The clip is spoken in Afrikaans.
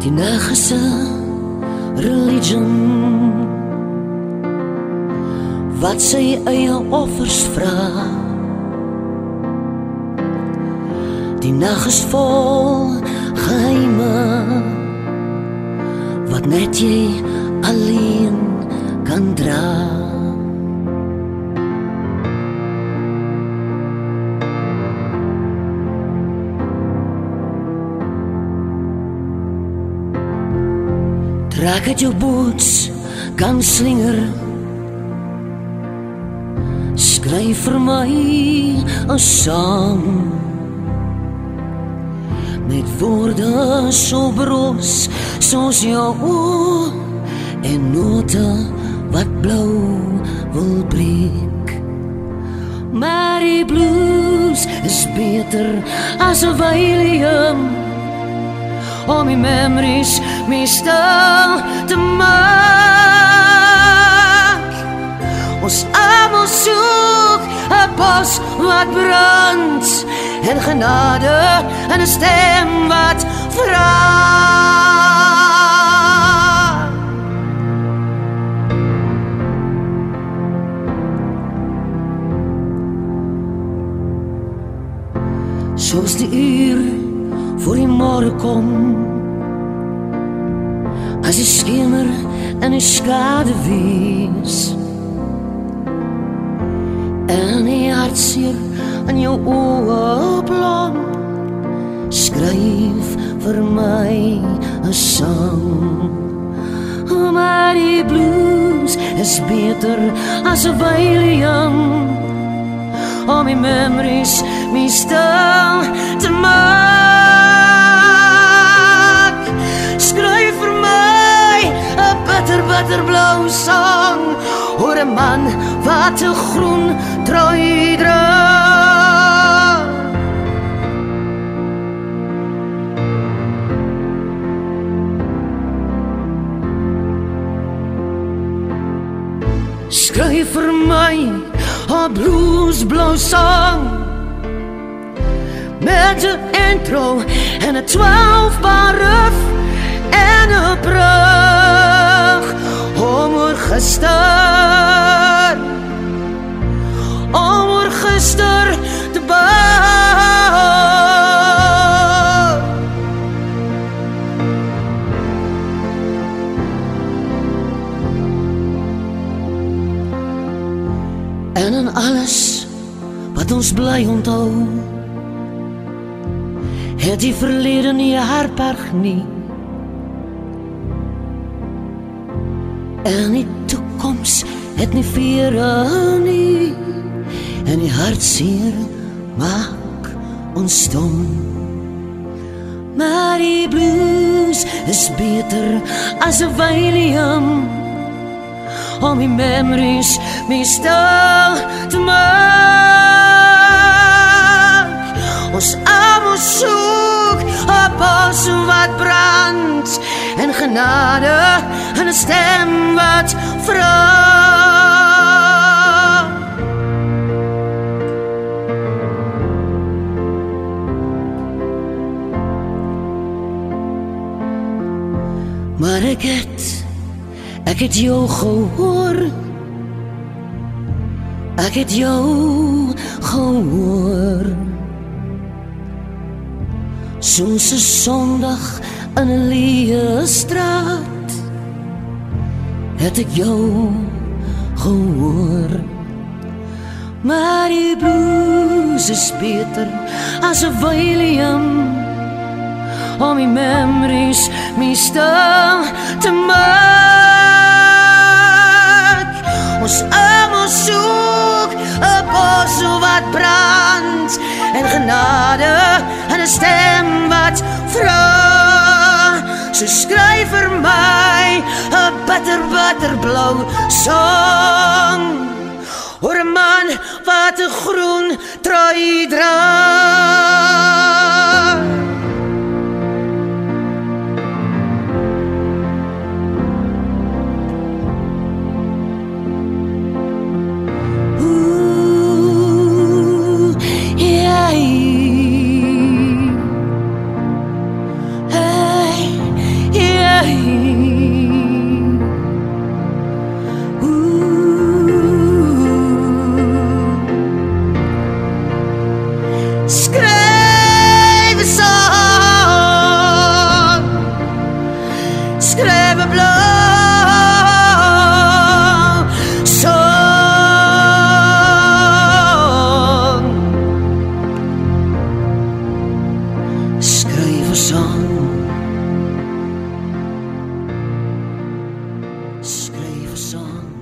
die nergse religion wat sy eie offers vra. Die nag is vol geheime wat net jy alleen kan dra. Trek uit jou boots, kan slinger. Skryf vir my 'n sang met woorde so broos soos jou oë en note wat blou wil breek. Maar die blues is beter as 'n Valium om die memories mee stil te maak. Ons almal soek 'n bos wat brand en genade en 'n stem wat vra. Soos die uur voor die môre kom, as die skemer en die skade wees, en die hartseer in jou oë blom, skryf vir my 'n sang. Maar die blues is beter as 'n Valium om die memories mee stil te maak. Skryf vir my 'n bitterblou sang oor 'n man wat 'n groen trui dra. Skryf vir my 'n bluesblou sang met 'n intro en 'n 12-bar riff en 'n brug om oor gister te bou. En in alles wat ons bly onthou, het die verlede nie herberg nie, en die toekoms het nie vere nie, en die hartseer maak ons stom. Maar die blues is beter as 'n Valium om die memories mee stil te maak. Ons almal soek 'n bos wat brand en genade en 'n stem wat vra. Maar ek het jou gehoor. Ek het jou gehoor. Soos 'n Sondag in 'n leë straat het ek jou gehoor. Maar die blues is beter as 'n Valium om die memories mee stil te maak. Ons almal soek 'n bos wat brand en genade en 'n stem wat vra. So skryf vir my 'n bitterblou sang oor 'n man wat 'n groen trui dra. Skryf 'n sang. Skryf 'n sang.